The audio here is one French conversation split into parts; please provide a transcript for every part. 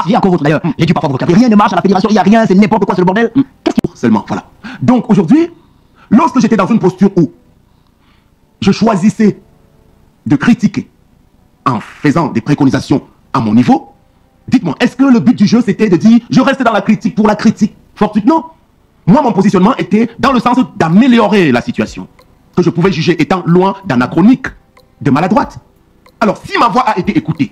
marche, j'ai encore votre d'ailleurs. J'ai dû parfois vous recadrer. Rien ne marche à la fédération, il n'y a rien, c'est n'importe quoi, c'est le bordel. Qu'est-ce qui... Seulement, voilà. Donc aujourd'hui, lorsque j'étais dans une posture où je choisissais de critiquer en faisant des préconisations à mon niveau, dites-moi, est-ce que le but du jeu c'était de dire je reste dans la critique pour la critique fortuite? Non. Moi, mon positionnement était dans le sens d'améliorer la situation, que je pouvais juger étant loin d'anachronique, de maladroite. Alors, si ma voix a été écoutée,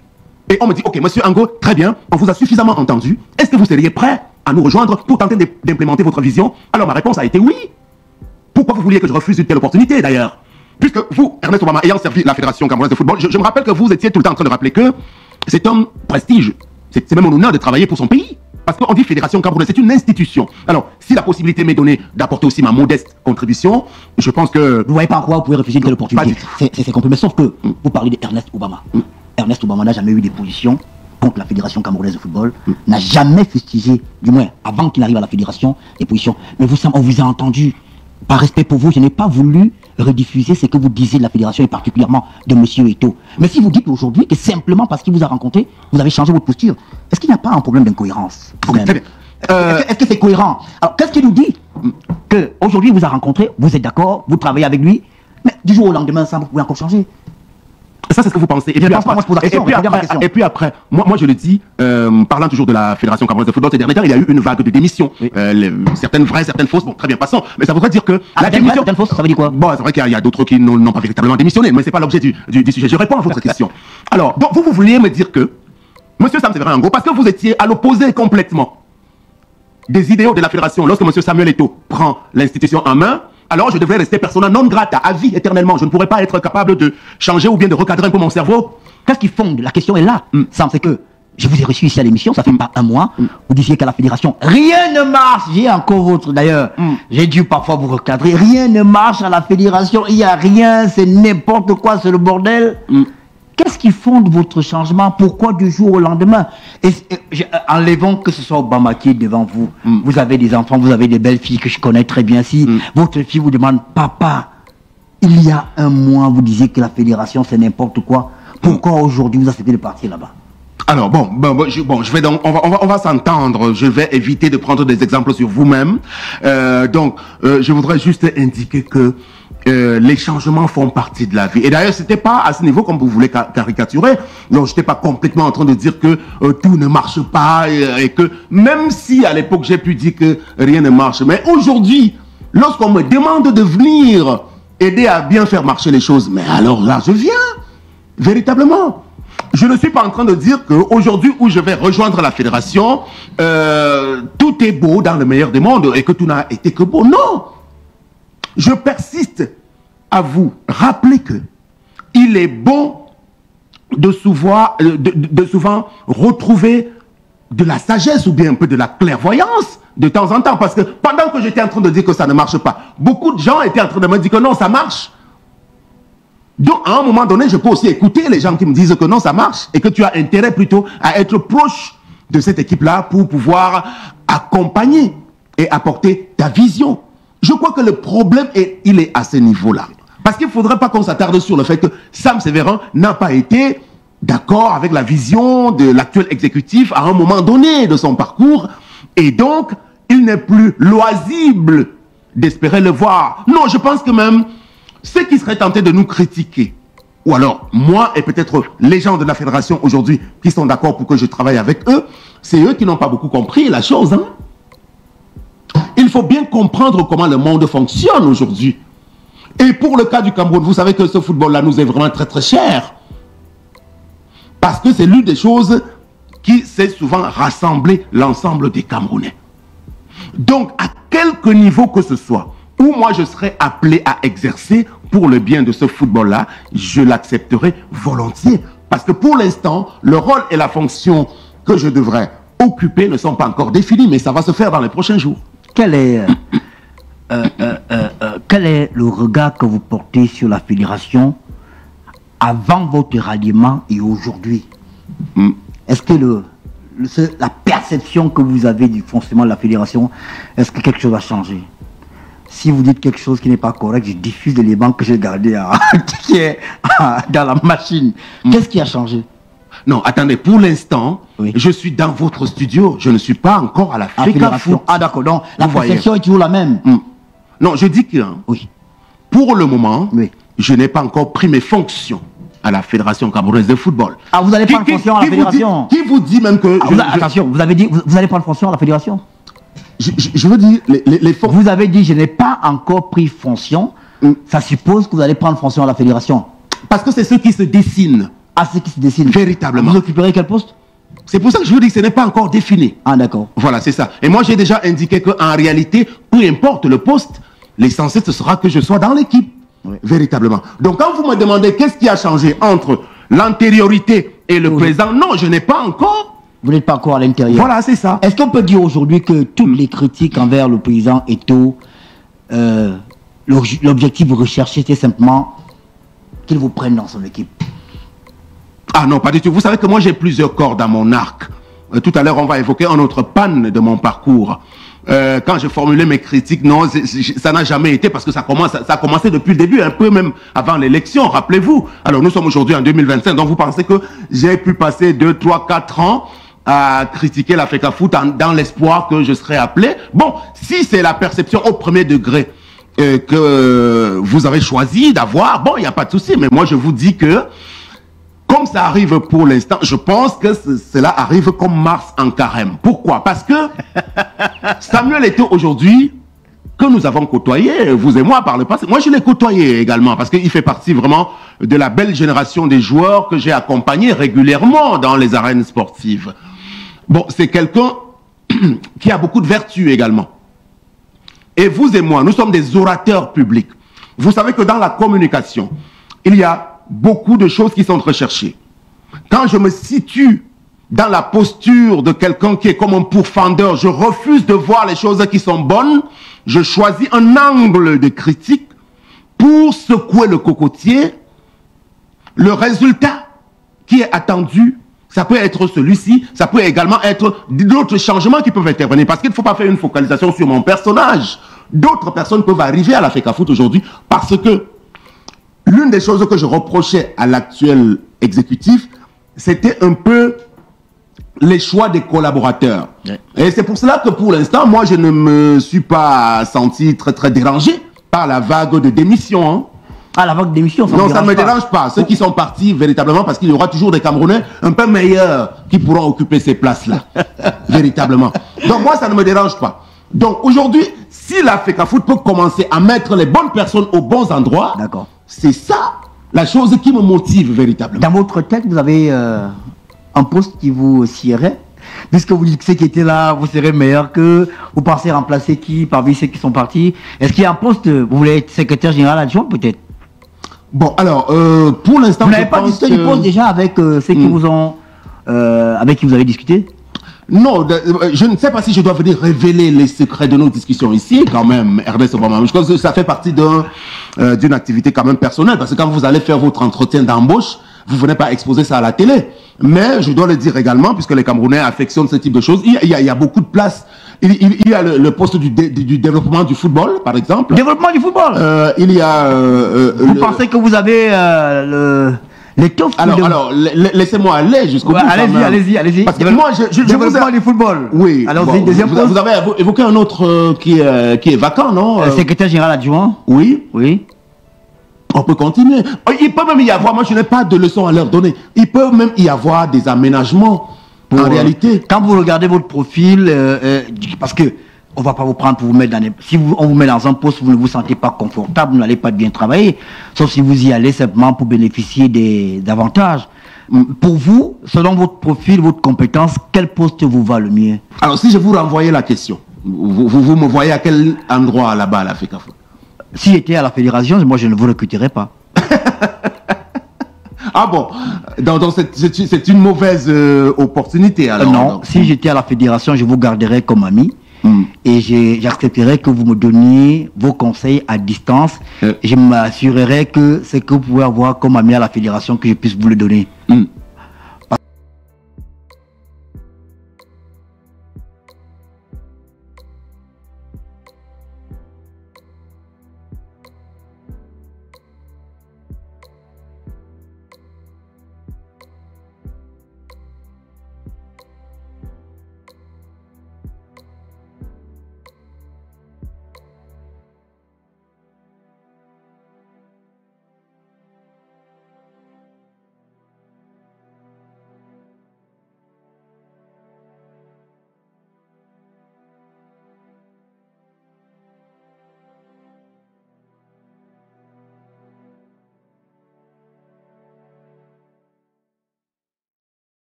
et on me dit, ok, monsieur Ango, très bien, on vous a suffisamment entendu, est-ce que vous seriez prêt à nous rejoindre pour tenter d'implémenter votre vision? Alors, ma réponse a été oui. Pourquoi vous vouliez que je refuse une telle opportunité, d'ailleurs? Puisque vous, Ernest Obama, ayant servi la Fédération camerounaise de football, je me rappelle que vous étiez tout le temps en train de rappeler que c'est un prestige, c'est même un honneur de travailler pour son pays. Parce qu'on dit Fédération camerounaise, c'est une institution. Alors, si la possibilité m'est donnée d'apporter aussi ma modeste contribution, je pense que... Vous ne voyez pas en quoi vous pouvez refuser une telle opportunité. C'est compris, sauf que vous parlez d'Ernest Obama. Ernest Obama n'a jamais eu des positions contre la Fédération camerounaise de football, n'a jamais fustigé, du moins avant qu'il arrive à la Fédération, des positions. Mais vous, on vous a entendu. Par respect pour vous, je n'ai pas voulu rediffuser ce que vous disiez de la Fédération et particulièrement de M. Eto'o. Mais si vous dites aujourd'hui que simplement parce qu'il vous a rencontré, vous avez changé votre posture, est-ce qu'il n'y a pas un problème d'incohérence? Est-ce que c'est cohérent? Alors, qu'est-ce qu'il nous dit? Qu'aujourd'hui, il vous a rencontré, vous êtes d'accord, vous travaillez avec lui, mais du jour au lendemain, ça, vous pouvez encore changer. Ça, c'est ce que vous pensez. Et puis après, moi je le dis, parlant toujours de la Fédération camerounaise de football, ces derniers temps, il y a eu une vague de démissions. Oui. Certaines vraies, certaines fausses. Bon, très bien, passons. Mais ça voudrait dire que la démission... Certaines fausses, ça veut dire quoi? Bon, c'est vrai qu'il y a d'autres qui n'ont pas véritablement démissionné, mais c'est pas l'objet du sujet. Je réponds à votre question. Alors, donc vous vouliez me dire que, monsieur Sam Séverin, en gros, parce que vous étiez à l'opposé complètement des idéaux de la Fédération, lorsque monsieur Samuel Eto'o prend l'institution en main, alors je devrais rester persona non grata, à vie, éternellement. Je ne pourrais pas être capable de changer ou bien de recadrer un peu mon cerveau. Qu'est-ce qui fonde? La question est là. Ça me fait que je vous ai reçu ici à l'émission, ça fait pas un mois. Vous disiez qu'à la Fédération, rien ne marche. J'ai encore votre d'ailleurs. J'ai dû parfois vous recadrer. Rien ne marche à la Fédération. Il n'y a rien. C'est n'importe quoi. C'est le bordel. Qu'est-ce qui fonde votre changement? Pourquoi du jour au lendemain? Enlevons que ce soit Obama qui est devant vous. Vous avez des enfants, vous avez des belles filles que je connais très bien. Si votre fille vous demande, papa, il y a un mois, vous disiez que la Fédération c'est n'importe quoi. Pourquoi aujourd'hui vous acceptez de partir là-bas? Alors je vais donc, on va s'entendre. Je vais éviter de prendre des exemples sur vous-même. Je voudrais juste indiquer que les changements font partie de la vie. Et d'ailleurs, c'était pas à ce niveau comme vous voulez caricaturer. Non, j'étais pas complètement en train de dire que tout ne marche pas et que même si à l'époque j'ai pu dire que rien ne marche, mais aujourd'hui, lorsqu'on me demande de venir aider à bien faire marcher les choses, mais alors là, je viens véritablement. Je ne suis pas en train de dire qu'aujourd'hui où je vais rejoindre la fédération, tout est beau dans le meilleur des mondes et que tout n'a été que beau. Non! Je persiste à vous rappeler que il est bon de souvent retrouver de la sagesse ou bien un peu de la clairvoyance de temps en temps. Parce que pendant que j'étais en train de dire que ça ne marche pas, beaucoup de gens étaient en train de me dire que non, ça marche. Donc, à un moment donné, je peux aussi écouter les gens qui me disent que non, ça marche et que tu as intérêt plutôt à être proche de cette équipe-là pour pouvoir accompagner et apporter ta vision. Je crois que le problème, il est à ce niveau-là. Parce qu'il ne faudrait pas qu'on s'attarde sur le fait que Sam Séverin n'a pas été d'accord avec la vision de l'actuel exécutif à un moment donné de son parcours. Et donc, il n'est plus loisible d'espérer le voir. Non, je pense que même ceux qui seraient tentés de nous critiquer, ou alors moi et peut-être les gens de la fédération aujourd'hui qui sont d'accord pour que je travaille avec eux, c'est eux qui n'ont pas beaucoup compris la chose. Il faut bien comprendre comment le monde fonctionne aujourd'hui. Et pour le cas du Cameroun, vous savez que ce football-là nous est vraiment très très cher. Parce que c'est l'une des choses qui sait souvent rassembler l'ensemble des Camerounais. Donc, à quelque niveau que ce soit, où moi je serais appelé à exercer pour le bien de ce football-là, je l'accepterai volontiers. Parce que pour l'instant, le rôle et la fonction que je devrais occuper ne sont pas encore définis, mais ça va se faire dans les prochains jours. Quel est le regard que vous portez sur la fédération avant votre ralliement et aujourd'hui? Est-ce que la perception que vous avez du fonctionnement de la fédération, est-ce que quelque chose a changé? Si vous dites quelque chose qui n'est pas correct, je diffuse l'élément que j'ai gardé qui est dans la machine. Qu'est-ce qui a changé? Non, attendez, pour l'instant, Oui. je suis dans votre studio. Je ne suis pas encore à la FECAFOOT. Ah d'accord, donc la Vous voyez. perception est toujours la même. Non, je dis que hein, Oui. pour le moment, Oui. je n'ai pas encore pris mes fonctions à la Fédération camerounaise de football. Ah, vous allez prendre fonction à la fédération. Qui vous dit même que... Attention, vous avez dit, vous allez prendre fonction à la fédération. Je veux dire, les fonctions... Vous avez dit, je n'ai pas encore pris fonction. Ça suppose que vous allez prendre fonction à la fédération. Parce que c'est ce qui se dessine. Ah, c'est qui se dessine. Véritablement. Vous occuperez quel poste? C'est pour ça que je vous dis que ce n'est pas encore défini. Ah, d'accord. Voilà, c'est ça. Et moi, j'ai déjà indiqué qu'en réalité, peu importe le poste, l'essentiel, ce sera que je sois dans l'équipe. Oui. Véritablement. Donc, quand vous me demandez qu'est-ce qui a changé entre l'antériorité et le présent, non, je n'ai pas encore. Vous n'êtes pas encore à l'intérieur. Voilà, c'est ça. Est-ce qu'on peut dire aujourd'hui que toutes les critiques envers le président Eto'o, l'objectif recherché, c'était simplement qu'il vous prenne dans son équipe? Ah non, pas du tout. Vous savez que moi, j'ai plusieurs cordes à mon arc. Tout à l'heure, on va évoquer un autre panne de mon parcours. Quand j'ai formulé mes critiques, non, ça n'a jamais été parce que ça a commencé depuis le début, un peu même avant l'élection, rappelez-vous. Alors, nous sommes aujourd'hui en 2025, donc vous pensez que j'ai pu passer 2, 3, 4 ans à critiquer la FECAFOOT dans l'espoir que je serais appelé. Bon, si c'est la perception au premier degré que vous avez choisi d'avoir, bon, il n'y a pas de souci, mais moi, je vous dis que comme ça arrive pour l'instant, je pense que cela arrive comme Mars en carême. Pourquoi? Parce que Samuel Eto'o aujourd'hui, que nous avons côtoyé, vous et moi par le passé, moi je l'ai côtoyé également, parce qu'il fait partie vraiment de la belle génération des joueurs que j'ai accompagnés régulièrement dans les arènes sportives. Bon, c'est quelqu'un qui a beaucoup de vertus également. Et vous et moi, nous sommes des orateurs publics. Vous savez que dans la communication, il y a beaucoup de choses qui sont recherchées. Quand je me situe dans la posture de quelqu'un qui est comme un pourfendeur, je refuse de voir les choses qui sont bonnes, je choisis un angle de critique pour secouer le cocotier. Le résultat qui est attendu, ça peut être celui-ci, ça peut également être d'autres changements qui peuvent intervenir, parce qu'il ne faut pas faire une focalisation sur mon personnage. D'autres personnes peuvent arriver à la FECAFOOT aujourd'hui parce que l'une des choses que je reprochais à l'actuel exécutif, c'était un peu les choix des collaborateurs. Ouais. Et c'est pour cela que pour l'instant, moi, je ne me suis pas senti très dérangé par la vague de démission. Hein. Ah, la vague de démission, ça non, ça ne me dérange pas. Ceux qui sont partis véritablement, parce qu'il y aura toujours des Camerounais un peu meilleurs qui pourront occuper ces places-là. Véritablement. Donc moi, ça ne me dérange pas. Donc aujourd'hui, si la FECAFOOT peut commencer à mettre les bonnes personnes aux bons endroits, c'est ça la chose qui me motive véritablement. Dans votre tête, vous avez un poste qui vous siérait? Puisque vous dites que ceux qui étaient là, vous serez meilleur que vous pensez remplacer qui parmi ceux qui sont partis? Est-ce qu'il y a un poste, vous voulez être secrétaire général adjoint peut-être? Bon, alors, pour l'instant... Vous n'avez pas discuté du poste déjà avec ceux qui vous ont... avec qui vous avez discuté? Non, je ne sais pas si je dois venir révéler les secrets de nos discussions ici, quand même, Ernest Obama. Je pense que ça fait partie d'une activité quand même personnelle, parce que quand vous allez faire votre entretien d'embauche, vous ne venez pas exposer ça à la télé. Mais je dois le dire également, puisque les Camerounais affectionnent ce type de choses, il y a beaucoup de place. Il y a le poste du développement du football, par exemple. Développement du football il y a... vous pensez que vous avez l'étoffe? Alors, laissez-moi aller jusqu'au bout. Allez-y. Parce que moi, développement du football. Oui. Alors, bon, vous avez évoqué un autre qui est vacant, non? Secrétaire général adjoint. Oui. Oui. On peut continuer. Il peut même y avoir, moi je n'ai pas de leçons à leur donner, il peut même y avoir des aménagements en réalité. Quand vous regardez votre profil, parce que on ne va pas vous prendre pour vous mettre dans si on vous met dans un poste où vous ne vous sentez pas confortable, vous n'allez pas bien travailler, sauf si vous y allez simplement pour bénéficier d'avantages. Pour vous, selon votre profil, votre compétence, quel poste vous va le mieux? Alors si je vous renvoyais la question, vous me voyez à quel endroit là-bas à la FECAFOOT? Si j'étais à la fédération, moi je ne vous recruterais pas. Ah bon? Donc c'est une mauvaise opportunité alors? Non, donc. Si j'étais à la fédération, je vous garderais comme ami. Et j'accepterais que vous me donniez vos conseils à distance. Et je m'assurerais que c'est que vous pouvez avoir comme ami à la fédération que je puisse vous le donner.